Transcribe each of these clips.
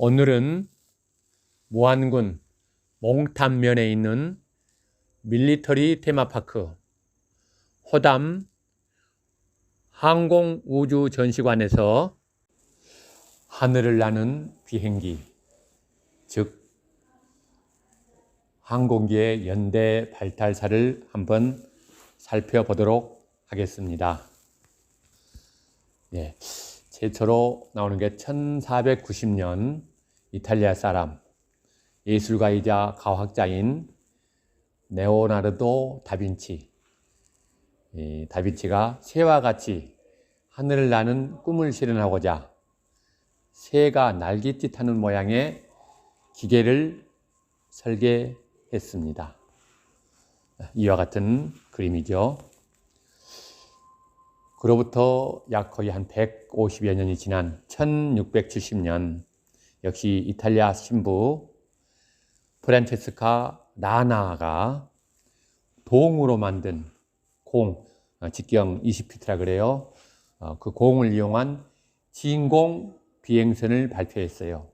오늘은 무안군 몽탄면에 있는 밀리터리 테마파크 호담 항공우주전시관에서 하늘을 나는 비행기, 즉 항공기의 연대 발달사를 한번 살펴보도록 하겠습니다. 최초로 나오는 게 1490년 이탈리아 사람, 예술가이자 가학자인 레오나르도 다빈치. 다빈치가 새와 같이 하늘을 나는 꿈을 실현하고자 새가 날갯짓하는 모양의 기계를 설계했습니다. 이와 같은 그림이죠. 그로부터 약 거의 한 150여 년이 지난 1670년 역시 이탈리아 신부 프란체스카 라나가 동으로 만든 공, 직경 20피트라 그래요. 그 공을 이용한 진공 비행선을 발표했어요.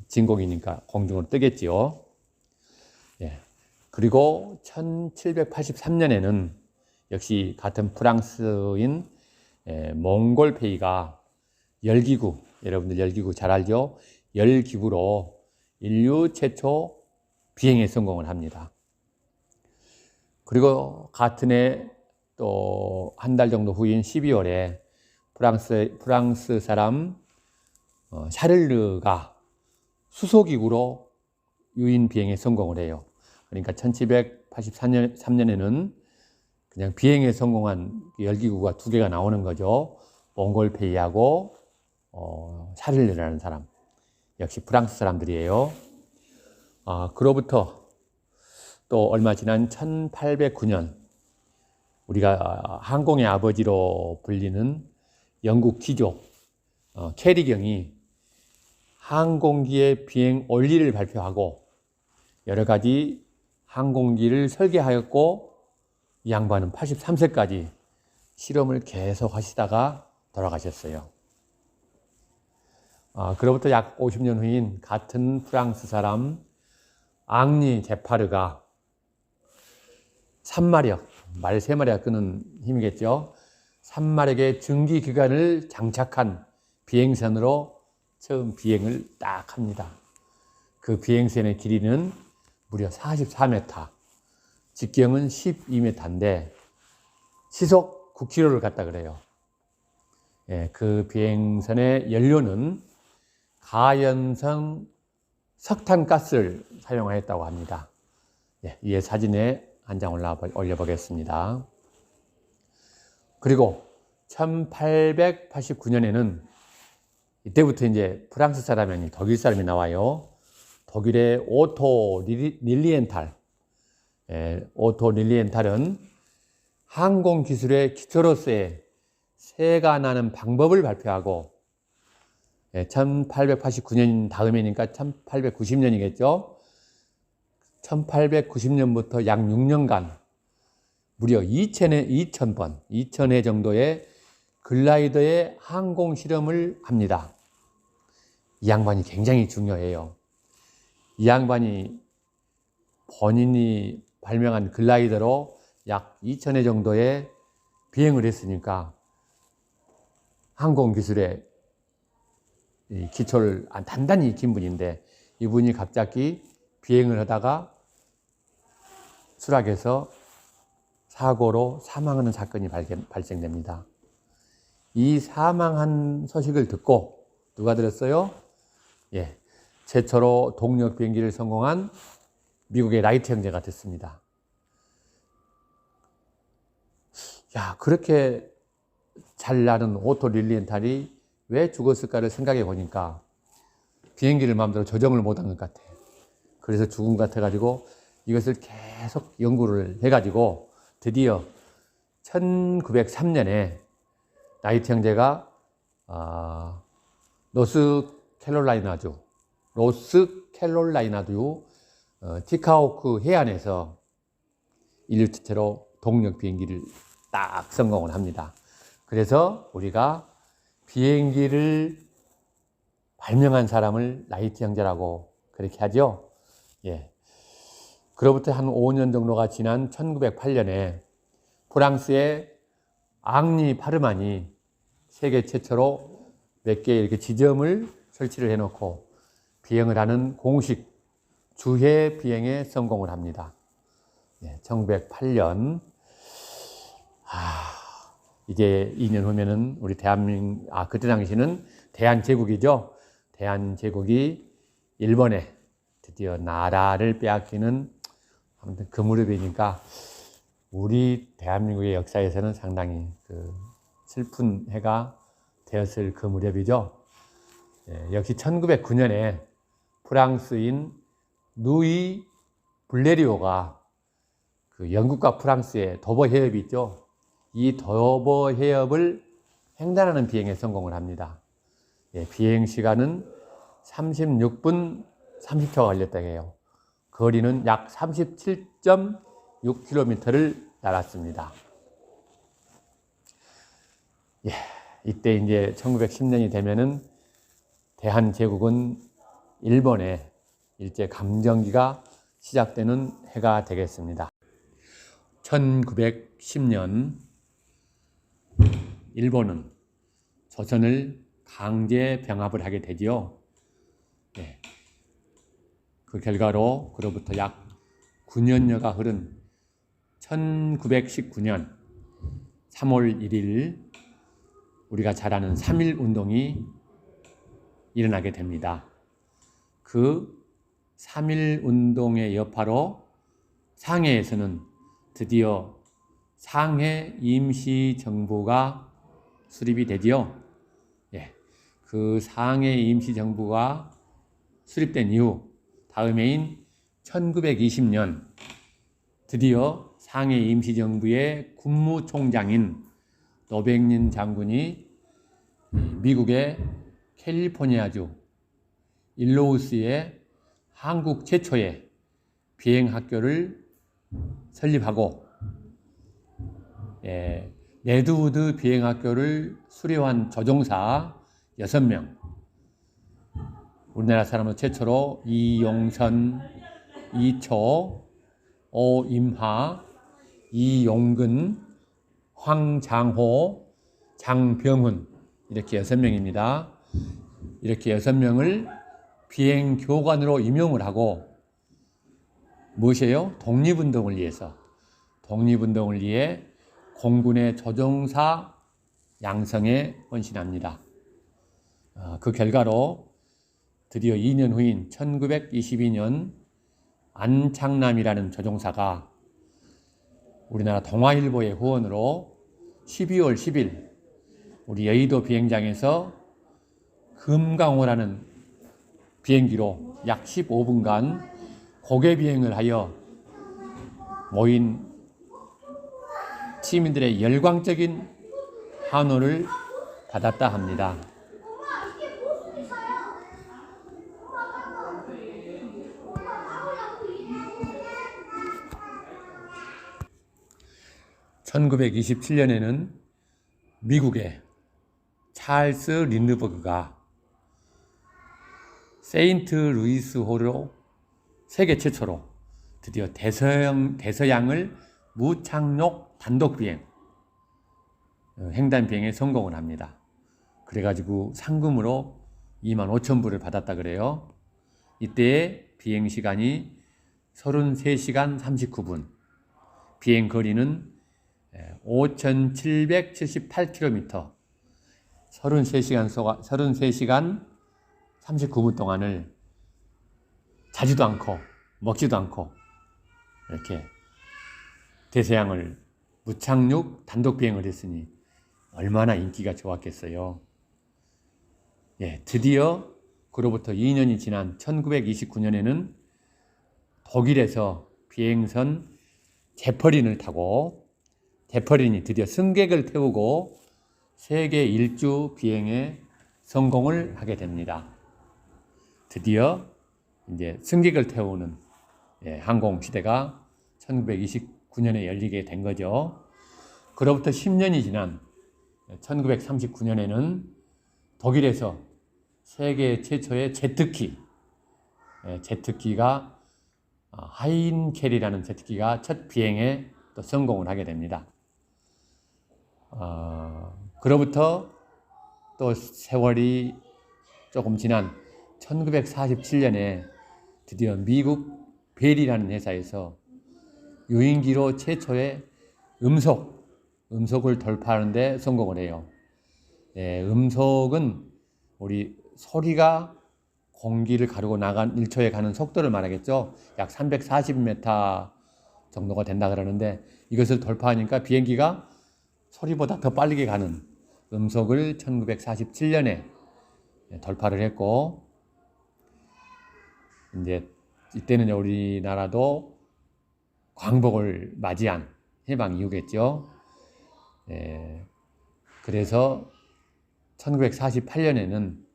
진공이니까 공중으로 뜨겠지요. 그리고 1783년에는 역시 같은 프랑스인 몽골페이가 열기구, 여러분들 열기구 잘 알죠? 열기구로 인류 최초 비행에 성공을 합니다. 그리고 같은 해 또 한 달 정도 후인 12월에 프랑스 사람 샤를르가 수소기구로 유인 비행에 성공을 해요. 그러니까 1783년에는 그냥 비행에 성공한 열기구가 두 개가 나오는 거죠. 몽골페이하고 샤를르라는 사람, 역시 프랑스 사람들이에요. 그로부터 또 얼마 지난 1809년 우리가 항공의 아버지로 불리는 영국 귀족 캐리경이 항공기의 비행 원리를 발표하고 여러 가지 항공기를 설계하였고, 이 양반은 83세까지 실험을 계속 하시다가 돌아가셨어요. 그로부터 약 50년 후인 같은 프랑스 사람 앙리 제파르가 3마력, 말 3마리가 끄는 힘이겠죠. 3마력의 증기기관을 장착한 비행선으로 처음 비행을 딱 합니다. 그 비행선의 길이는 무려 44m, 직경은 12m인데 시속 9km를 갔다 그래요. 그 비행선의 연료는 가연성 석탄가스를 사용하였다고 합니다. 이 사진에 한 장 올려보겠습니다. 그리고 1889년에는 이때부터 이제 프랑스 사람이 아닌 독일 사람이 나와요. 독일의 오토 릴리엔탈. 오토 릴리엔탈은 항공 기술의 기초로서의 새가 나는 방법을 발표하고 1889년 다음이니까 1890년이겠죠. 1890년부터 약 6년간 무려 2000회 정도의 글라이더의 항공 실험을 합니다. 이 양반이 굉장히 중요해요. 이 양반이 본인이 발명한 글라이더로 약 2000회 정도의 비행을 했으니까 항공 기술의 기초를 단단히 익힌 분인데, 이분이 갑자기 비행을 하다가 추락해서 사고로 사망하는 사건이 발생됩니다. 이 사망한 소식을 듣고 누가 들었어요? 최초로 동력 비행기를 성공한 미국의 라이트 형제가 됐습니다. 그렇게 잘 나는 오토 릴리엔탈이 왜 죽었을까를 생각해 보니까 비행기를 마음대로 조정을 못한 것 같아. 그래서 죽은 것 같아가지고 이것을 계속 연구를 해가지고 드디어 1903년에 라이트 형제가 노스캐롤라이나주 티카호크 해안에서 인류 최초로 동력 비행기를 딱 성공을 합니다. 그래서 우리가 비행기를 발명한 사람을 라이트 형제라고 그렇게 하죠. 예. 그로부터 한 5년 정도가 지난 1908년에 프랑스의 앙리 파르만이 세계 최초로 몇 개의 이렇게 지점을 설치를 해놓고 비행을 하는 공식 주해 비행에 성공을 합니다. 예, 1908년. 이제 2년 후면은 우리 대한민국, 그때 당시는 대한제국이죠. 대한제국이 일본에 드디어 나라를 빼앗기는, 아무튼 그 무렵이니까 우리 대한민국의 역사에서는 상당히 슬픈 해가 되었을 그 무렵이죠. 예, 역시 1909년에 프랑스인 누이 블레리오가 영국과 프랑스의 도보 해협이 있죠. 이 도보 해협을 횡단하는 비행에 성공을 합니다. 예, 비행 시간은 36분 30초가 걸렸다고 해요. 거리는 약 37.6km를 날았습니다. 예, 이때 이제 1910년이 되면은 대한제국은 일본의 일제 감정기가 시작되는 해가 되겠습니다. 1910년 일본은 조선을 강제 병합을 하게 되지요. 네. 그 결과로 그로부터 약 9년여가 흐른 1919년 3월 1일 우리가 잘 아는 3.1 운동이 일어나게 됩니다. 그 3.1 운동의 여파로 상해에서는 드디어 상해 임시정부가 수립이 되지요. 예, 그 상해 임시정부가 수립된 이후 다음 해인 1920년 드디어 상해 임시정부의 국무총장인 노백린 장군이 미국의 캘리포니아주 일로우스에 한국 최초의 비행학교를 설립하고 레드우드 비행학교를 수료한 조종사 6명, 우리나라 사람으로 최초로 이용선, 이초, 오임하, 이용근, 황장호, 장병훈 이렇게 6명입니다. 이렇게 6명을 비행교관으로 임용을 하고 무엇이에요? 독립운동을 위해서, 독립운동을 위해 공군의 조종사 양성에 헌신합니다. 그 결과로 드디어 2년 후인 1922년 안창남이라는 조종사가 우리나라 동아일보의 후원으로 12월 10일 우리 여의도 비행장에서 금강호라는 비행기로 약 15분간 고개 비행을 하여 모인 시민들의 열광적인 환호를 받았다 합니다. (1927년에는) 미국의 찰스 린드버그가 세인트 루이스호로 세계 최초로 드디어 대서양을 무착륙 단독비행, 횡단비행에 성공을 합니다. 그래가지고 상금으로 25,000불을 받았다 그래요. 이때의 비행시간이 33시간 39분, 비행거리는 5,778km, 33시간 39분 동안을 자지도 않고 먹지도 않고 이렇게 대서양을 무착륙 단독 비행을 했으니 얼마나 인기가 좋았겠어요. 예, 드디어 그로부터 2년이 지난 1929년에는 독일에서 비행선 제퍼린을 타고 제퍼린이 드디어 승객을 태우고 세계 일주 비행에 성공을 하게 됩니다. 드디어 이제 승객을 태우는 항공 시대가 1929년에 열리게 된 거죠. 그로부터 10년이 지난 1939년에는 독일에서 세계 최초의 제트기, 제트기가 하인켈이라는 제트기가 첫 비행에 또 성공을 하게 됩니다. 그로부터 또 세월이 조금 지난 1947년에 드디어 미국 벨이라는 회사에서 유인기로 최초의 음속을 돌파하는 데 성공을 해요. 음속은 우리 소리가 공기를 가르고 나간 1초에 가는 속도를 말하겠죠. 약 340m 정도가 된다 그러는데, 이것을 돌파하니까 비행기가 소리보다 더 빠르게 가는 음속을 1947년에 돌파를 했고, 이제 이때는 우리나라도 광복을 맞이한 해방 이후겠죠. 그래서 1948년에는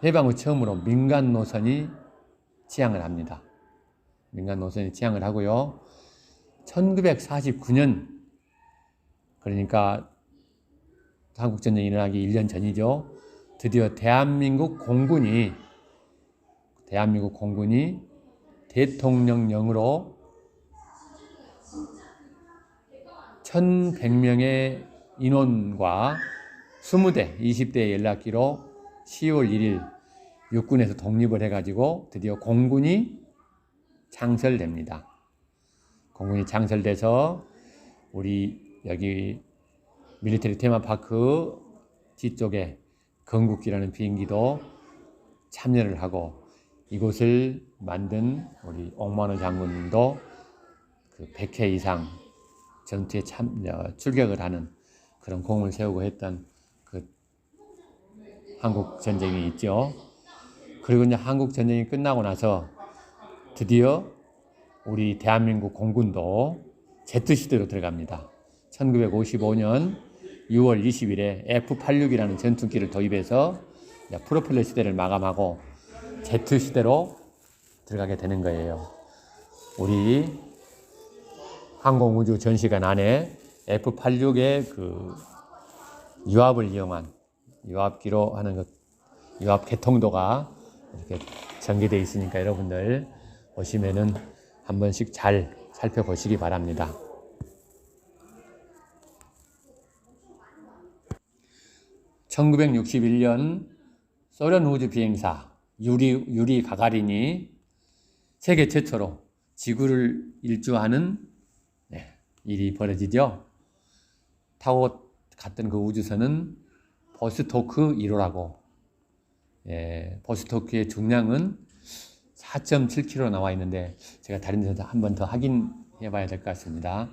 해방 후 처음으로 민간 노선이 취항을 합니다. 민간 노선이 취항을 하고요. 1949년, 그러니까 한국전쟁이 일어나기 1년 전이죠. 드디어 대한민국 공군이 대통령령으로 1100명의 인원과 20대, 20대의 연락기로 10월 1일 육군에서 독립을 해가지고 드디어 공군이 창설됩니다. 공군이 창설돼서 우리 여기 밀리터리 테마파크 뒤쪽에 건국기라는 비행기도 참여를 하고, 이곳을 만든 우리 옥만호 장군도 그 100회 이상 전투에 출격을 하는 그런 공을 세우고 했던 그 한국 전쟁이 있죠. 그리고 이제 한국 전쟁이 끝나고 나서 드디어 우리 대한민국 공군도 Z시대로 들어갑니다. 1955년 6월 20일에 F-86이라는 전투기를 도입해서 프로펠러 시대를 마감하고 Z시대로 들어가게 되는 거예요. 우리 항공우주 전시관 안에 F-86의 그 유압을 이용한 유압기로 하는 것, 유압 개통도가 이렇게 전개되어 있으니까 여러분들 오시면은 한 번씩 잘 살펴보시기 바랍니다. (1961년) 소련 우주 비행사 유리 가가린이 세계 최초로 지구를 일주하는 일이 벌어지죠. 타고 갔던 그 우주선은 보스토크 1호라고, 보스토크의 중량은 4.7kg 나와 있는데, 제가 다른 데서 한 번 더 확인해 봐야 될 것 같습니다.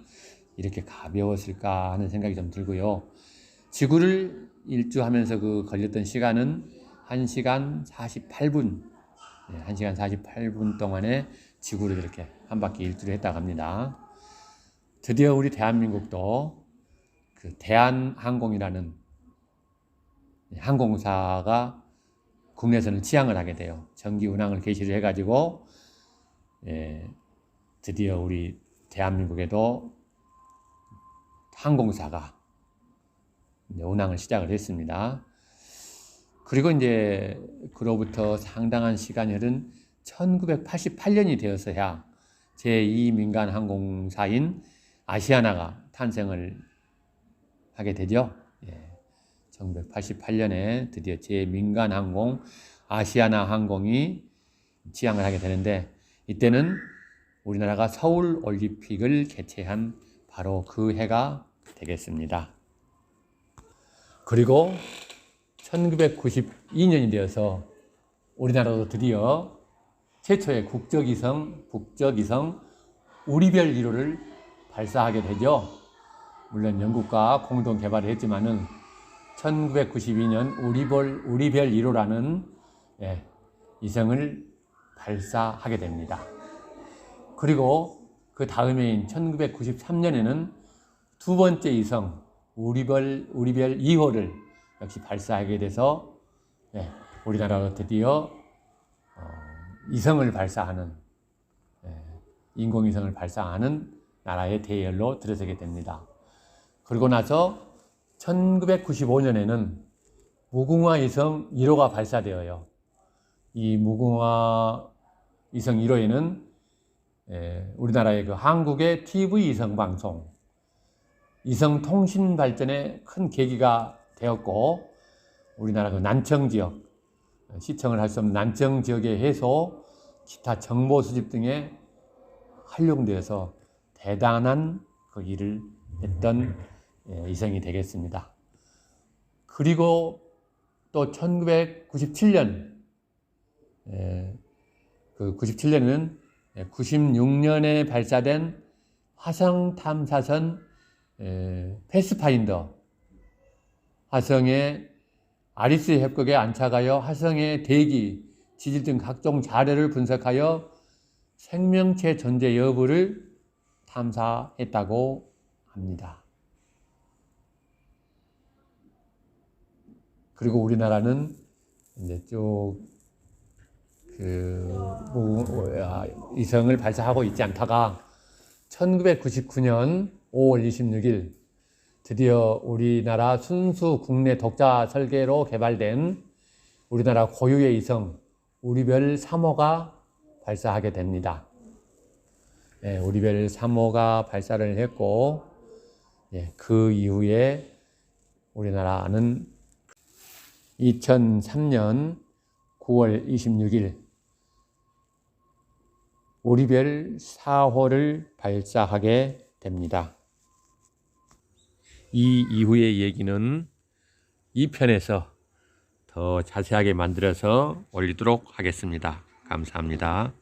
이렇게 가벼웠을까 하는 생각이 좀 들고요. 지구를 일주하면서 그 걸렸던 시간은 1시간 48분, 1시간 48분 동안에 지구를 이렇게 한 바퀴 일주를 했다고 합니다. 드디어 우리 대한민국도 그 대한항공이라는 항공사가 국내선을 취항을 하게 돼요. 정기 운항을 개시를 해가지고 드디어 우리 대한민국에도 항공사가 운항을 시작을 했습니다. 그리고 이제 그로부터 상당한 시간이 흐른 1988년이 되어서야 제2 민간 항공사인 아시아나가 탄생을 하게 되죠. 1988년에 드디어 제 민간 항공 아시아나 항공이 취항을 하게 되는데, 이때는 우리나라가 서울 올림픽을 개최한 바로 그 해가 되겠습니다. 그리고 1992년이 되어서 우리나라도 드디어 최초의 국적위성 우리별 1호를 발사하게 되죠. 물론 영국과 공동 개발을 했지만은 1992년 우리별 1호라는 위성을 발사하게 됩니다. 그리고 그 다음해인 1993년에는 두 번째 위성 우리별 2호를 역시 발사하게 돼서 우리나라가 드디어 위성을 발사하는, 인공위성을 발사하는 나라의 대열로 들어서게 됩니다. 그리고 나서 1995년에는 무궁화 위성 1호가 발사되어요. 이 무궁화 위성 1호에는 우리나라의 그 한국의 TV 위성 방송, 위성 통신 발전에 큰 계기가 되었고, 우리나라 그 난청 지역, 시청을 할 수 없는 난청 지역의 해소, 기타 정보 수집 등에 활용되어서 대단한 그 일을 했던 위성이 되겠습니다. 그리고 또 1997년, 그 97년에는 96년에 발사된 화성 탐사선 패스파인더, 화성의 아리스 협곡에 안착하여 화성의 대기, 지질 등 각종 자료를 분석하여 생명체 존재 여부를 탐사했다고 합니다. 그리고 우리나라는 이제 쭉 위성을 발사하고 있지 않다가 1999년 5월 26일 드디어 우리나라 순수 국내 독자 설계로 개발된 우리나라 고유의 위성 우리별 3호가 발사하게 됩니다. 우리별 3호가 발사를 했고, 그 이후에 우리나라는 2003년 9월 26일 우리별 4호를 발사하게 됩니다. 이 이후의 얘기는 2편에서 더 자세하게 만들어서 올리도록 하겠습니다. 감사합니다.